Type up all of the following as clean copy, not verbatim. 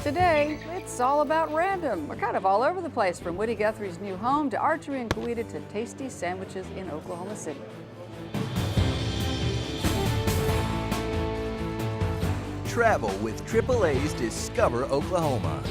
Today, it's all about random. We're kind of all over the place, from Woody Guthrie's new home to archery in Coweta to tasty sandwiches in Oklahoma City. Travel with AAA's Discover Oklahoma.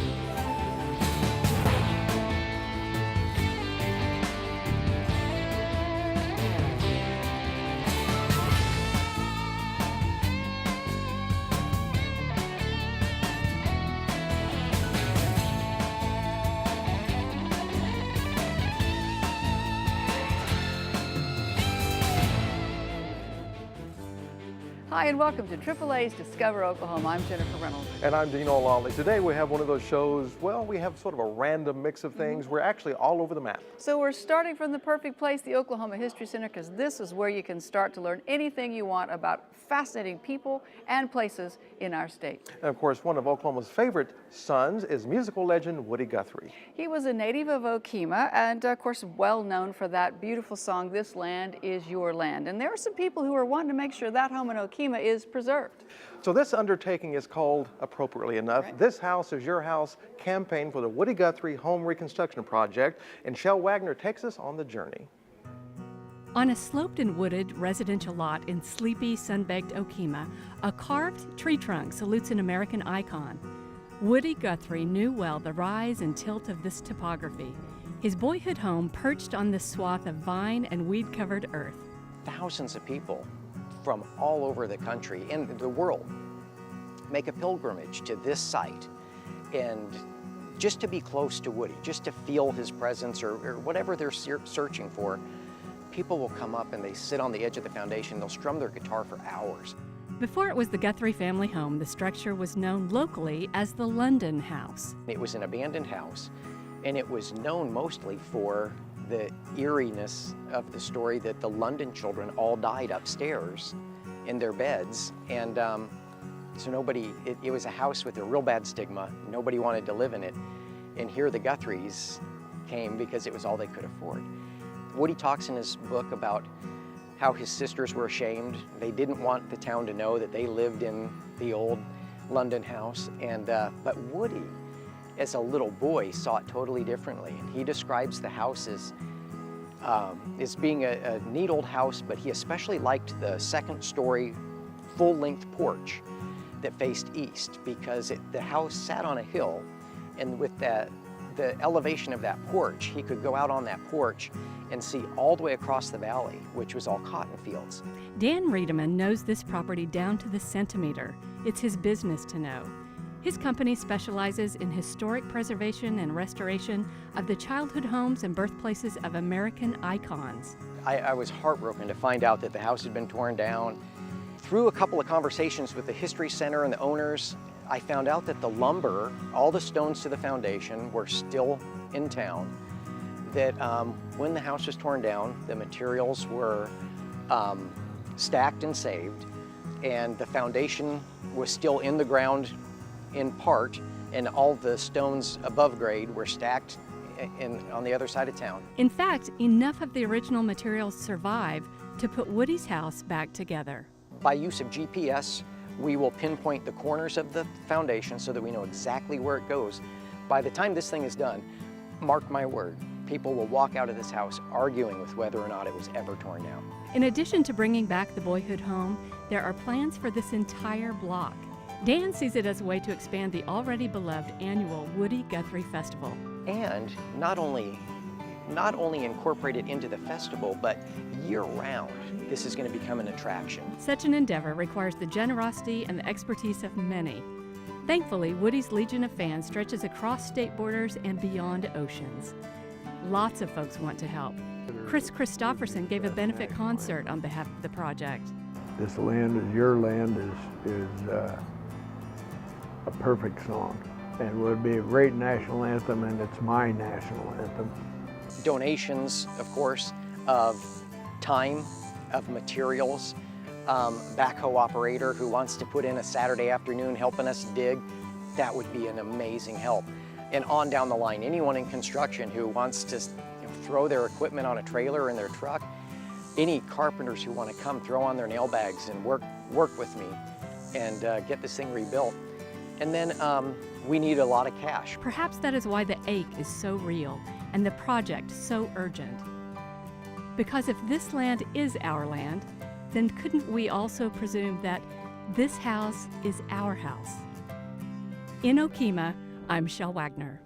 Hi, and welcome to AAA's Discover Oklahoma. I'm Jennifer Reynolds. And I'm Dean O'Lawley. Today we have one of those shows, well, we have sort of a random mix of things. We're actually all over the map. So we're starting from the perfect place, the Oklahoma History Center, because this is where you can start to learn anything you want about fascinating people and places in our state. And of course, one of Oklahoma's favorite sons is musical legend Woody Guthrie. He was a native of Okemah and, of course, well known for that beautiful song, "This Land Is Your Land." And there are some people who are wanting to make sure that home in Okemah is preserved. So this undertaking is called, appropriately enough, This House Is Your House campaign for the Woody Guthrie Home Reconstruction Project. And Shell Wagner takes us on the journey. On a sloped and wooded residential lot in sleepy, sun-baked Okemah, a carved tree trunk salutes an American icon. Woody Guthrie knew well the rise and tilt of this topography. His boyhood home perched on this swath of vine and weed-covered earth. Thousands of people from all over the country and the world make a pilgrimage to this site, and just to be close to Woody, just to feel his presence or whatever they're searching for, people will come up and they sit on the edge of the foundation. They'll strum their guitar for hours. Before it was the Guthrie family home, the structure was known locally as the London House. It was an abandoned house, and it was known mostly for the eeriness of the story that the London children all died upstairs in their beds. And so it was a house with a real bad stigma. Nobody wanted to live in it. And here the Guthries came because it was all they could afford. Woody talks in his book about how his sisters were ashamed. They didn't want the town to know that they lived in the old London house. And but Woody, as a little boy, saw it totally differently. And he describes the house as being a neat old house, but he especially liked the second-story full-length porch that faced east, because the house sat on a hill, and with the elevation of that porch, he could go out on that porch and see all the way across the valley, which was all cotton fields. Dan Riedemann knows this property down to the centimeter. It's his business to know. His company specializes in historic preservation and restoration of the childhood homes and birthplaces of American icons. I was heartbroken to find out that the house had been torn down. Through a couple of conversations with the History Center and the owners, I found out that the lumber, all the stones to the foundation, were still in town. That when the house was torn down, the materials were stacked and saved, and the foundation was still in the ground in part, and all the stones above grade were stacked on the other side of town. In fact, enough of the original materials survive to put Woody's house back together. By use of GPS, we will pinpoint the corners of the foundation so that we know exactly where it goes. By the time this thing is done, mark my word, people will walk out of this house arguing with whether or not it was ever torn down. In addition to bringing back the boyhood home, there are plans for this entire block. Dan sees it as a way to expand the already beloved annual Woody Guthrie Festival. And not only incorporate it into the festival, but year-round, this is going to become an attraction. Such an endeavor requires the generosity and the expertise of many. Thankfully, Woody's legion of fans stretches across state borders and beyond oceans. Lots of folks want to help. Chris Christopherson gave a benefit concert on behalf of the project. This Land Is Your Land is a perfect song, and would be a great national anthem, and it's my national anthem. Donations, of course, of time, of materials, backhoe operator who wants to put in a Saturday afternoon helping us dig, that would be an amazing help. And on down the line, anyone in construction who wants to throw their equipment on a trailer in their truck, any carpenters who want to come throw on their nail bags and work with me and get this thing rebuilt. And then we need a lot of cash. Perhaps that is why the ache is so real and the project so urgent. Because if this land is our land, then couldn't we also presume that this house is our house? In Okemah, I'm Shel Wagner.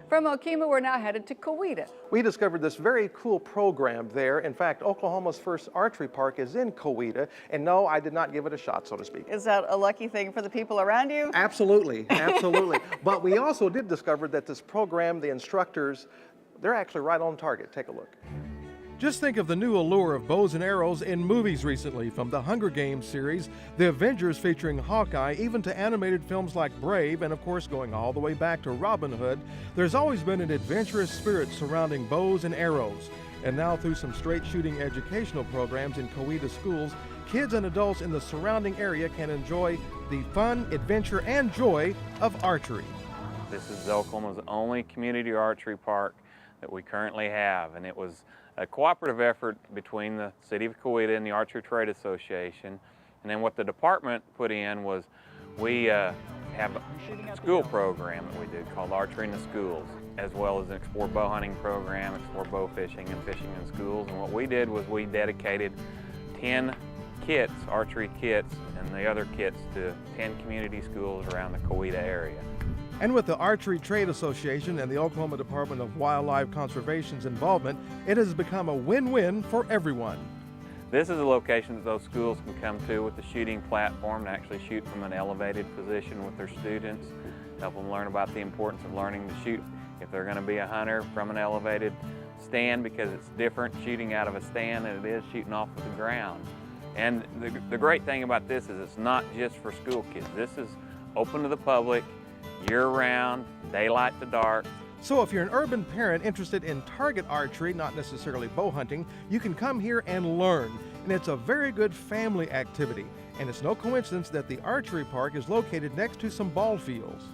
From Okemah, we're now headed to Coweta. We discovered this very cool program there. In fact, Oklahoma's first archery park is in Coweta, and no, I did not give it a shot, so to speak. Is that a lucky thing for the people around you? Absolutely, absolutely. But we also did discover that this program, the instructors, they're actually right on target. Take a look. Just think of the new allure of bows and arrows in movies recently, from the Hunger Games series, The Avengers featuring Hawkeye, even to animated films like Brave, and of course going all the way back to Robin Hood. There's always been an adventurous spirit surrounding bows and arrows. And now through some straight shooting educational programs in Coweta schools, kids and adults in the surrounding area can enjoy the fun, adventure, and joy of archery. This is Oklahoma's only community archery park that we currently have, and it was a cooperative effort between the City of Coweta and the Archery Trade Association. And then what the department put in was we have a school program that we do called Archery in the Schools, as well as an explore bow hunting program, explore bow fishing, and fishing in schools. And what we did was we dedicated 10 kits, archery kits, and the other kits to 10 community schools around the Coweta area. And with the Archery Trade Association and the Oklahoma Department of Wildlife Conservation's involvement, it has become a win-win for everyone. This is a location that those schools can come to with a shooting platform to actually shoot from an elevated position with their students, help them learn about the importance of learning to shoot if they're going to be a hunter from an elevated stand, because it's different shooting out of a stand than it is shooting off of the ground. And the great thing about this is it's not just for school kids. This is open to the public, year-round, daylight to dark. So if you're an urban parent interested in target archery, not necessarily bow hunting, you can come here and learn. And it's a very good family activity. And it's no coincidence that the archery park is located next to some ball fields.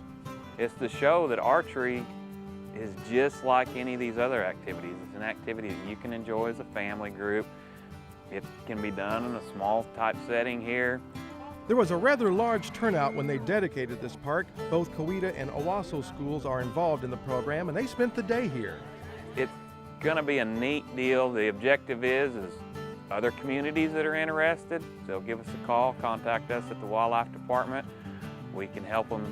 It's to show that archery is just like any of these other activities. It's an activity that you can enjoy as a family group. It can be done in a small type setting here. There was a rather large turnout when they dedicated this park. Both Coweta and Owasso schools are involved in the program, and they spent the day here. It's going to be a neat deal. The objective is other communities that are interested, they'll give us a call, contact us at the Wildlife Department. We can help them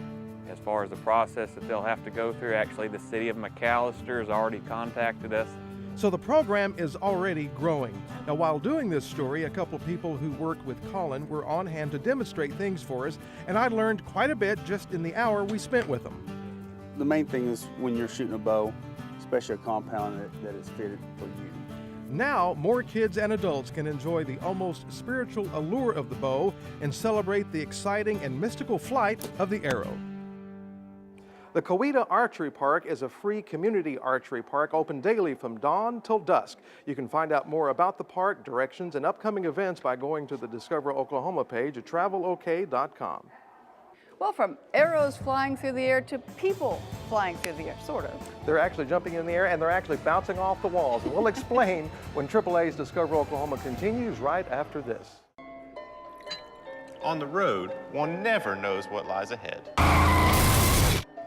as far as the process that they'll have to go through. Actually, the city of McAllister has already contacted us. So the program is already growing. Now, while doing this story, a couple of people who work with Colin were on hand to demonstrate things for us, and I learned quite a bit just in the hour we spent with them. The main thing is when you're shooting a bow, especially a compound that is fitted for you. Now, more kids and adults can enjoy the almost spiritual allure of the bow and celebrate the exciting and mystical flight of the arrow. The Coweta Archery Park is a free community archery park open daily from dawn till dusk. You can find out more about the park, directions, and upcoming events by going to the Discover Oklahoma page at travelok.com. Well, from arrows flying through the air to people flying through the air, sort of. They're actually jumping in the air and they're actually bouncing off the walls. And we'll explain when AAA's Discover Oklahoma continues right after this. On the road, one never knows what lies ahead.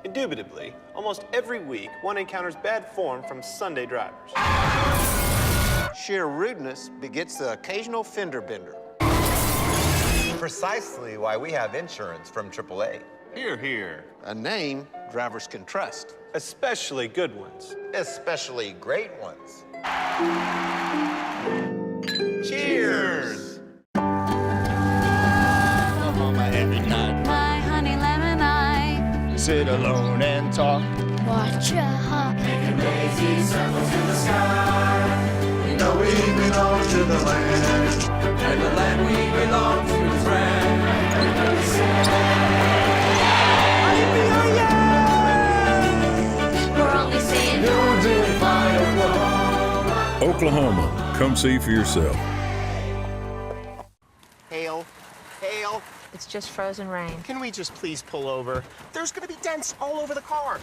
Indubitably, almost every week, one encounters bad form from Sunday drivers. Sheer rudeness begets the occasional fender bender. Precisely why we have insurance from AAA. Hear, hear. A name drivers can trust. Especially good ones. Especially great ones. Cheers! Oklahoma every night. My honey lemon eye. Sit alone and talk. Watch a hawk. Making lazy circles in the sky. We know we belong to the land. And the land we belong to is grand. We're only saying you're doing fine, Oklahoma. Oklahoma, come see for yourself. Hail. Hail. It's just frozen rain. Can we just please pull over? There's gonna be dents all over the car.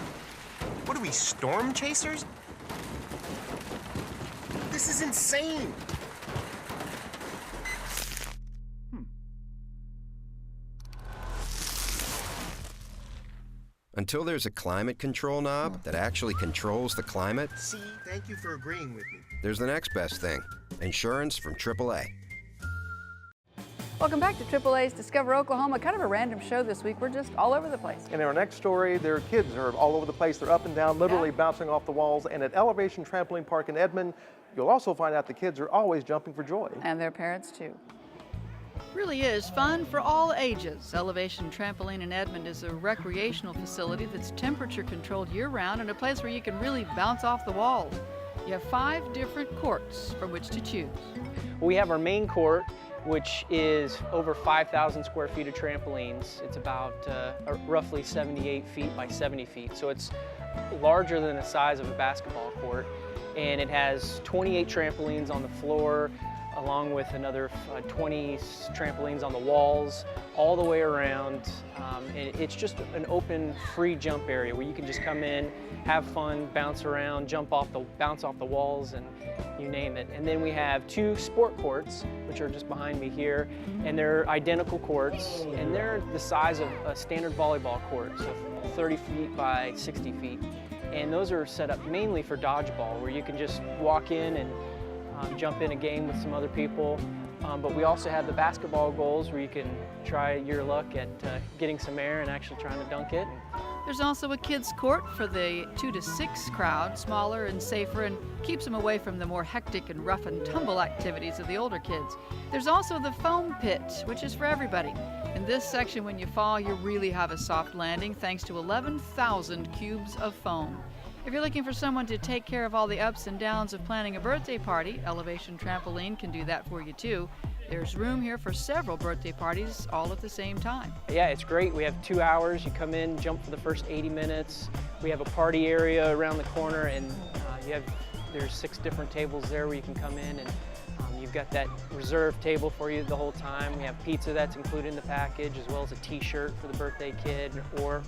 What are we, storm chasers? This is insane. Until there's a climate control knob that actually controls the climate, See, thank you for agreeing with me. there's the next best thing, insurance from AAA. Welcome back to AAA's Discover Oklahoma. Kind of a random show this week. We're just all over the place. In our next story, their kids are all over the place. They're up and down, literally bouncing off the walls. And at Elevation Trampoline Park in Edmond, you'll also find out the kids are always jumping for joy. And their parents, too. Really is fun for all ages. Elevation Trampoline in Edmond is a recreational facility that's temperature controlled year-round and a place where you can really bounce off the walls. You have 5 different courts from which to choose. We have our main court, which is over 5,000 square feet of trampolines. It's about roughly 78 feet by 70 feet. So it's larger than the size of a basketball court. And it has 28 trampolines on the floor, along with another 20 trampolines on the walls, all the way around. And it's just an open, free jump area where you can just come in, have fun, bounce around, bounce off the walls, and you name it. And then we have 2 sport courts, which are just behind me here, and they're identical courts, and they're the size of a standard volleyball court, so 30 feet by 60 feet. And those are set up mainly for dodgeball, where you can just walk in and jump in a game with some other people. But we also have the basketball goals where you can try your luck at getting some air and actually trying to dunk it. There's also a kids' court for the 2 to 6 crowd, smaller and safer, and keeps them away from the more hectic and rough and tumble activities of the older kids. There's also the foam pit, which is for everybody. In this section, when you fall, you really have a soft landing thanks to 11,000 cubes of foam. If you're looking for someone to take care of all the ups and downs of planning a birthday party, Elevation Trampoline can do that for you too. There's room here for several birthday parties all at the same time. Yeah, it's great. We have 2 hours. You come in, jump for the first 80 minutes. We have a party area around the corner, and there's 6 different tables there where you can come in, and you've got that reserved table for you the whole time. We have pizza that's included in the package, as well as a t-shirt for the birthday kid. Or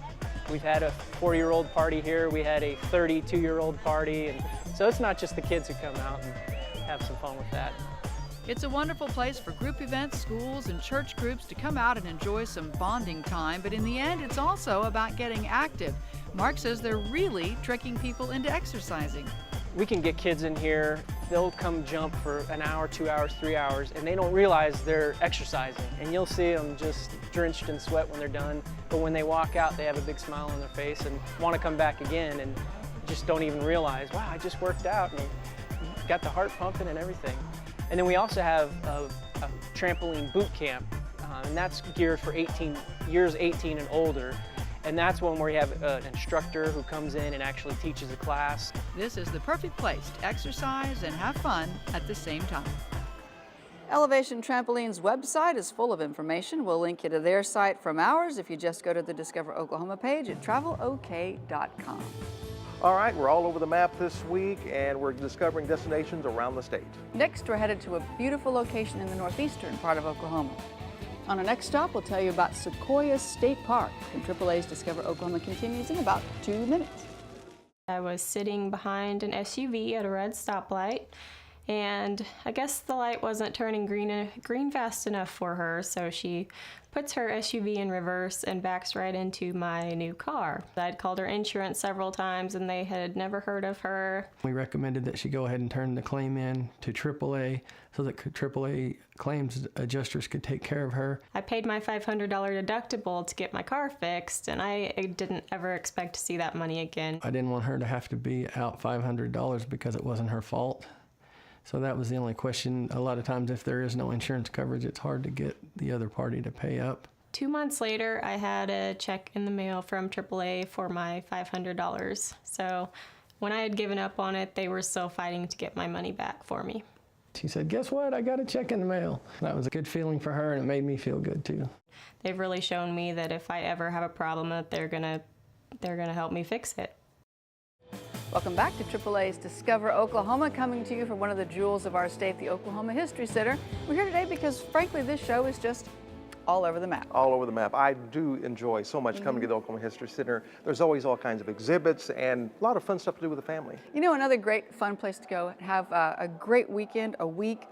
we've had a 40-year-old party here. We had a 32-year-old party. And so it's not just the kids who come out and have some fun with that. It's a wonderful place for group events, schools, and church groups to come out and enjoy some bonding time. But in the end, it's also about getting active. Mark says they're really tricking people into exercising. We can get kids in here, they'll come jump for an hour, 2 hours, 3 hours, and they don't realize they're exercising. And you'll see them just drenched in sweat when they're done. But when they walk out, they have a big smile on their face and want to come back again, and just don't even realize, wow, I just worked out and got the heart pumping and everything. And then we also have a trampoline boot camp, and that's geared for years 18 and older. And that's one where you have an instructor who comes in and actually teaches a class. This is the perfect place to exercise and have fun at the same time. Elevation Trampoline's website is full of information. We'll link you to their site from ours if you just go to the Discover Oklahoma page at travelok.com. All right, we're all over the map this week, and we're discovering destinations around the state. Next, we're headed to a beautiful location in the northeastern part of Oklahoma. On our next stop, we'll tell you about Sequoyah State Park. And AAA's Discover Oklahoma continues in about 2 minutes. I was sitting behind an SUV at a red stoplight, and I guess the light wasn't turning green fast enough for her, so she puts her SUV in reverse and backs right into my new car. I'd called her insurance several times, and they had never heard of her. We recommended that she go ahead and turn the claim in to AAA so that AAA claims adjusters could take care of her. I paid my $500 deductible to get my car fixed, and I didn't ever expect to see that money again. I didn't want her to have to be out $500 because it wasn't her fault. So that was the only question. A lot of times if there is no insurance coverage, it's hard to get the other party to pay up. 2 months later, I had a check in the mail from AAA for my $500. So when I had given up on it, they were still fighting to get my money back for me. She said, "Guess what? I got a check in the mail." That was a good feeling for her, and it made me feel good too. They've really shown me that if I ever have a problem, that they're gonna help me fix it. Welcome back to AAA's Discover Oklahoma, coming to you from one of the jewels of our state, the Oklahoma History Center. We're here today because, frankly, this show is just all over the map. All over the map. I do enjoy so much coming to the Oklahoma History Center. There's always all kinds of exhibits and a lot of fun stuff to do with the family. You know, another great fun place to go, have a great weekend, a week,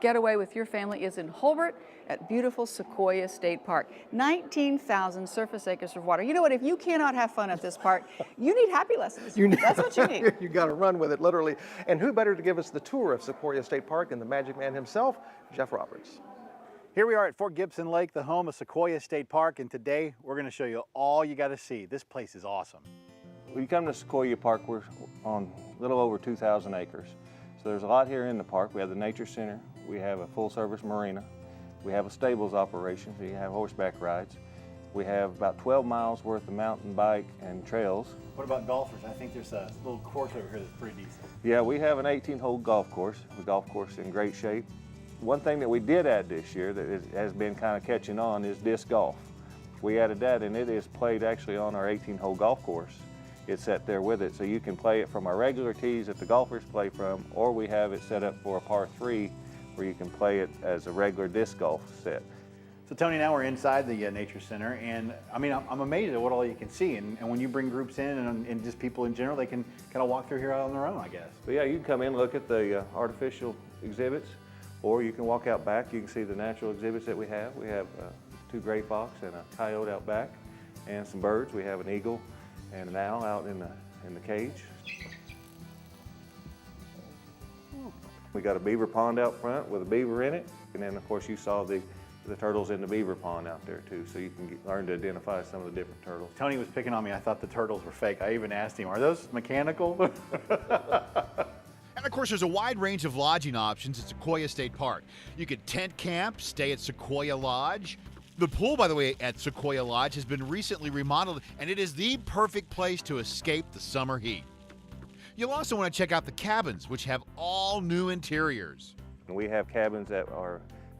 getaway with your family is in Holbert at beautiful Sequoyah State Park. 19,000 surface acres of water. You know what, if you cannot have fun at this park, you need happy lessons. That's what you need. You got to run with it, literally. And who better to give us the tour of Sequoyah State Park than the Magic Man himself, Jeff Roberts. Here we are at Fort Gibson Lake, the home of Sequoyah State Park, and today we're going to show you all you got to see. This place is awesome. When you come to Sequoyah Park, we're on a little over 2,000 acres. So there's a lot here in the park. We have the Nature Center, we have a full-service marina, we have a stables operation, so you have horseback rides. We have about 12 miles worth of mountain bike and trails. What about golfers? I think there's a little course over here that's pretty decent. Yeah, we have an 18-hole golf course. The golf course is in great shape. One thing that we did add this year that has been kind of catching on is disc golf. We added that, and it is played actually on our 18-hole golf course. It's set there with it, so you can play it from our regular tees that the golfers play from, or we have it set up for a par 3 where you can play it as a regular disc golf set. So Tony, now we're inside the Nature Center, and I mean, I'm amazed at what all you can see. And when you bring groups in and just people in general, they can kind of walk through here on their own, I guess. But yeah, you can come in and look at the artificial exhibits, or you can walk out back. You can see the natural exhibits that we have. We have 2 gray fox and a coyote out back, and some birds. We have an eagle and an owl out in the cage. We got a beaver pond out front with a beaver in it, and then of course you saw the turtles in the beaver pond out there too, so you can learn to identify some of the different turtles. Tony was picking on me. I thought the turtles were fake. I even asked him, are those mechanical? And of course, there's a wide range of lodging options at Sequoyah State Park. You could tent camp, stay at Sequoyah Lodge. The pool, by the way, at Sequoyah Lodge has been recently remodeled, and it is the perfect place to escape the summer heat. You'll also want to check out the cabins, which have all new interiors. We have cabins that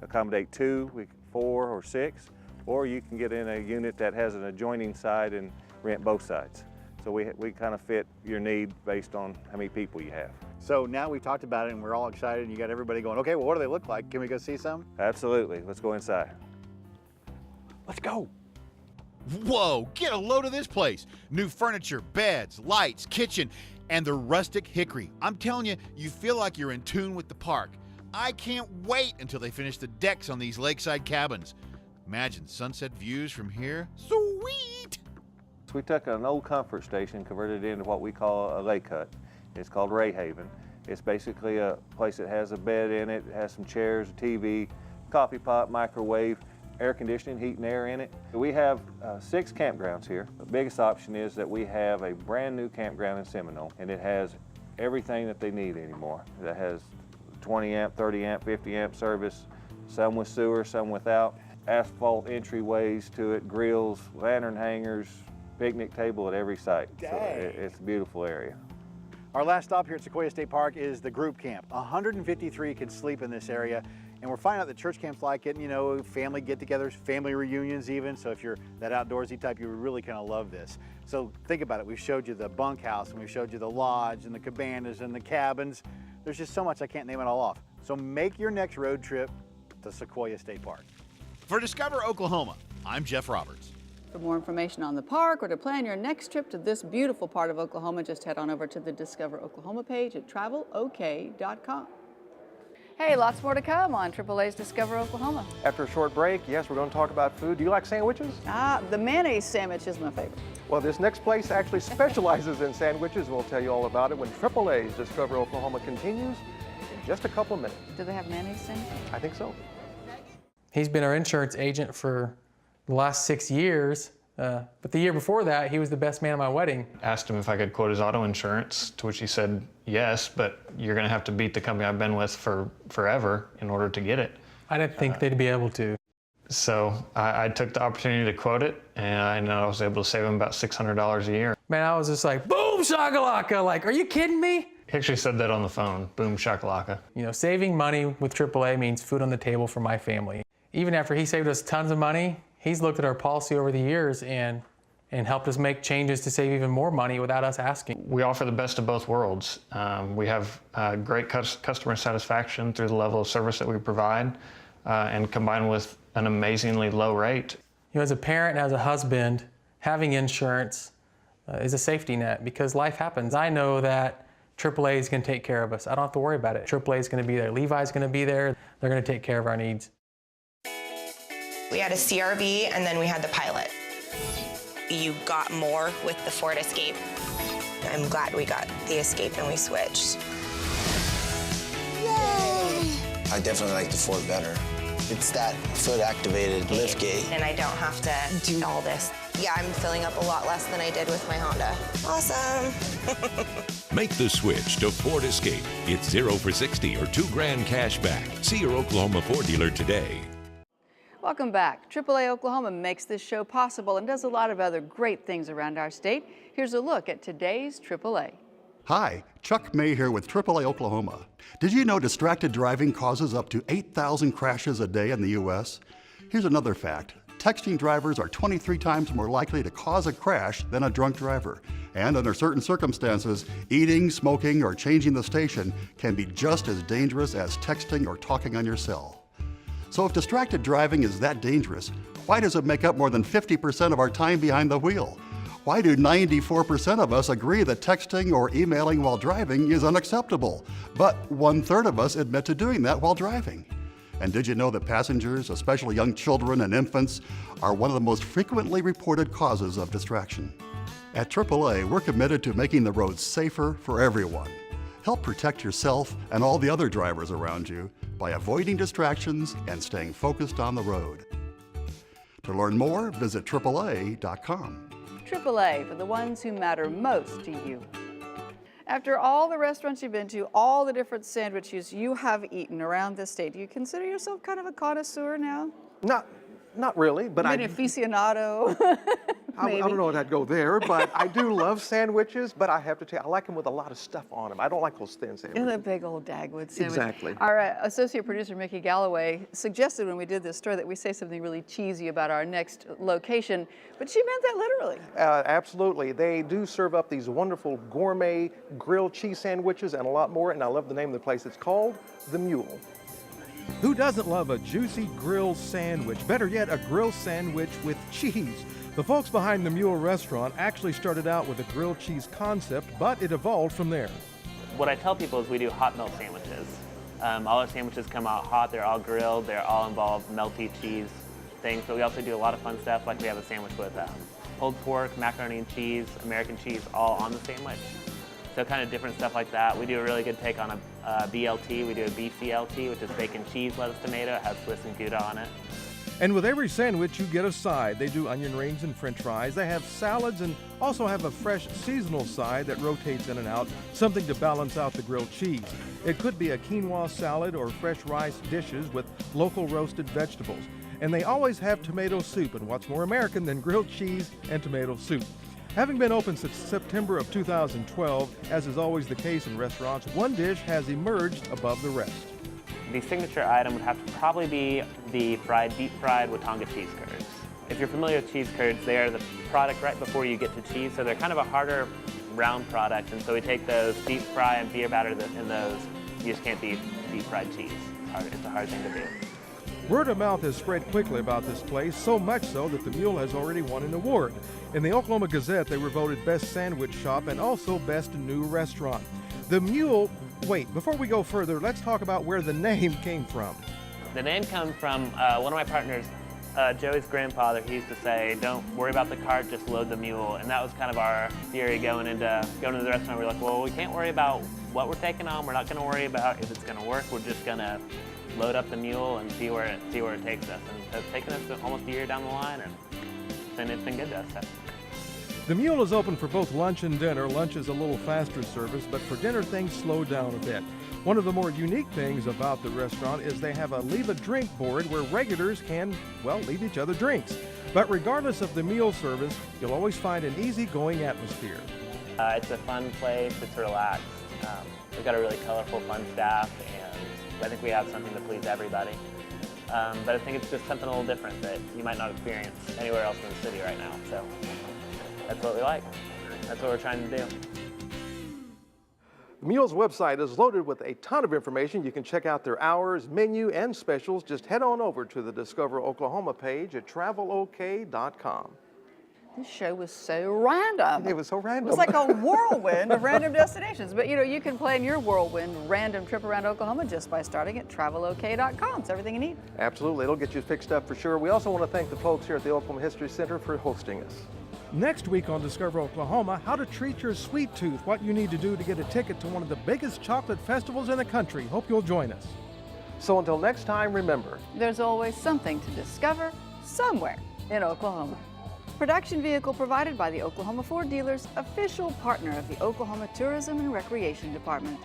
accommodate 2, 4, or 6, or you can get in a unit that has an adjoining side and rent both sides. So we kind of fit your need based on how many people you have. So now we've talked about it and we're all excited and you got everybody going, okay, well, what do they look like? Can we go see some? Absolutely. Let's go inside. Let's go. Whoa, get a load of this place. New furniture, beds, lights, kitchen, and the rustic hickory. I'm telling you, you feel like you're in tune with the park. I can't wait until they finish the decks on these lakeside cabins. Imagine sunset views from here. Sweet! So we took an old comfort station, converted it into what we call a lake hut. It's called Ray Haven. It's basically a place that has a bed in it, has some chairs, a TV, coffee pot, microwave, air conditioning, heat and air in it. We have 6 campgrounds here. The biggest option is that we have a brand new campground in Seminole, and it has everything that they need anymore. It has 20 amp, 30 amp, 50 amp service, some with sewer, some without, asphalt entryways to it, grills, lantern hangers, picnic table at every site. Dang. So it's a beautiful area. Our last stop here at Sequoyah State Park is the group camp. 153 can sleep in this area, and we're finding out that church camps like it, you know, family get-togethers, family reunions even, so if you're that outdoorsy type, you would really kind of love this. So think about it. We've showed you the bunkhouse, and we've showed you the lodge, and the cabanas, and the cabins. There's just so much I can't name it all off. So make your next road trip to Sequoyah State Park. For Discover Oklahoma, I'm Jeff Roberts. For more information on the park or to plan your next trip to this beautiful part of Oklahoma, just head on over to the Discover Oklahoma page at travelok.com. Hey, lots more to come on AAA's Discover Oklahoma. After a short break, yes, we're going to talk about food. Do you like sandwiches? The mayonnaise sandwich is my favorite. Well, this next place actually specializes in sandwiches. We'll tell you all about it when AAA's Discover Oklahoma continues in just a couple of minutes. Do they have mayonnaise sandwiches? I think so. He's been our insurance agent for the last 6 years, but the year before that, he was the best man at my wedding. Asked him if I could quote his auto insurance, to which he said, yes, but you're gonna have to beat the company I've been with for forever in order to get it. I didn't think they'd be able to. So I took the opportunity to quote it, and I know I was able to save him about $600 a year. Man, I was just like, boom shakalaka, like, are you kidding me? He actually said that on the phone, boom shakalaka. You know, saving money with AAA means food on the table for my family. Even after he saved us tons of money, he's looked at our policy over the years and helped us make changes to save even more money without us asking. We offer the best of both worlds. We have great customer satisfaction through the level of service that we provide, and combined with an amazingly low rate. You know, as a parent and as a husband, having insurance is a safety net because life happens. I know that AAA is going to take care of us. I don't have to worry about it. AAA is going to be there. Levi's going to be there. They're going to take care of our needs. We had a CRV and then we had the Pilot. You got more with the Ford Escape. I'm glad we got the Escape and we switched. Yay! I definitely like the Ford better. It's that foot-activated liftgate. And I don't have to do all this. Yeah, I'm filling up a lot less than I did with my Honda. Awesome. Make the switch to Ford Escape. It's 0 for 60 or $2,000 cash back. See your Oklahoma Ford dealer today. Welcome back. AAA Oklahoma makes this show possible and does a lot of other great things around our state. Here's a look at today's AAA. Hi, Chuck May here with AAA Oklahoma. Did you know distracted driving causes up to 8,000 crashes a day in the U.S.? Here's another fact. Texting drivers are 23 times more likely to cause a crash than a drunk driver. And under certain circumstances, eating, smoking, or changing the station can be just as dangerous as texting or talking on your cell. So if distracted driving is that dangerous, why does it make up more than 50% of our time behind the wheel? Why do 94% of us agree that texting or emailing while driving is unacceptable, but 1/3 of us admit to doing that while driving? And did you know that passengers, especially young children and infants, are one of the most frequently reported causes of distraction? At AAA, we're committed to making the roads safer for everyone. Help protect yourself and all the other drivers around you by avoiding distractions and staying focused on the road. To learn more, visit AAA.com. AAA, for the ones who matter most to you. After all the restaurants you've been to, all the different sandwiches you have eaten around this state, do you consider yourself kind of a connoisseur now? Not really, but Maybe an aficionado. I don't know if I'd go there, but I do love sandwiches, but I have to tell you, I like them with a lot of stuff on them. I don't like those thin sandwiches. And the big old Dagwood sandwich. Exactly. Our associate producer, Mickey Galloway, suggested when we did this story that we say something really cheesy about our next location, but she meant that literally. Absolutely. They do serve up these wonderful gourmet grilled cheese sandwiches and a lot more, and I love the name of the place. It's called The Mule. Who doesn't love a juicy grilled sandwich? Better yet, a grilled sandwich with cheese. The folks behind the Mule restaurant actually started out with a grilled cheese concept, but it evolved from there. What I tell people is we do hot melt sandwiches. All our sandwiches come out hot, they're all grilled, they're all involve melty cheese things, but we also do a lot of fun stuff, like we have a sandwich with pulled pork, macaroni and cheese, American cheese, all on the sandwich. So kind of different stuff like that. We do a really good take on a BLT. We do a BCLT, which is bacon, cheese, lettuce, tomato. It has Swiss and Gouda on it. And with every sandwich, you get a side. They do onion rings and french fries. They have salads and also have a fresh seasonal side that rotates in and out, something to balance out the grilled cheese. It could be a quinoa salad or fresh rice dishes with local roasted vegetables. And they always have tomato soup, and what's more American than grilled cheese and tomato soup? Having been open since September of 2012, as is always the case in restaurants, one dish has emerged above the rest. The signature item would have to probably be the deep fried Watanga cheese curds. If you're familiar with cheese curds, they are the product right before you get to cheese, so they're kind of a harder round product, and so we take those, deep fry and beer batter in those. You just can't beat deep fried cheese. It's a hard thing to do. Word of mouth has spread quickly about this place, so much so that the Mule has already won an award. In the Oklahoma Gazette, they were voted Best Sandwich Shop and also Best New Restaurant. The Mule, wait, before we go further, let's talk about where the name came from. The name comes from one of my partners, Joey's grandfather. He used to say, "Don't worry about the cart, just load the mule." And that was kind of our theory going into the restaurant. We were like, well, we can't worry about what we're taking on. We're not going to worry about if it's going to work. We're just going to load up the mule and see where it takes us. And so it's taken us to almost a year down the line, and it's been good to us. So. The Mule is open for both lunch and dinner. Lunch is a little faster service, but for dinner things slow down a bit. One of the more unique things about the restaurant is they have a leave a drink board where regulars can, well, leave each other drinks. But regardless of the meal service, you'll always find an easygoing atmosphere. It's a fun place, it's relaxed. We've got a really colorful, fun staff, and I think we have something to please everybody. But I think it's just something a little different that you might not experience anywhere else in the city right now. So that's what we like. That's what we're trying to do. The Mule's website is loaded with a ton of information. You can check out their hours, menu, and specials. Just head on over to the Discover Oklahoma page at travelok.com. This show was so random. It was so random. It was like a whirlwind of random destinations. But you know, you can plan your whirlwind random trip around Oklahoma just by starting at travelok.com. It's everything you need. Absolutely, it'll get you fixed up for sure. We also want to thank the folks here at the Oklahoma History Center for hosting us. Next week on Discover Oklahoma, how to treat your sweet tooth, what you need to do to get a ticket to one of the biggest chocolate festivals in the country. Hope you'll join us. So until next time, remember, there's always something to discover somewhere in Oklahoma. Production vehicle provided by the Oklahoma Ford Dealers, official partner of the Oklahoma Tourism and Recreation Department.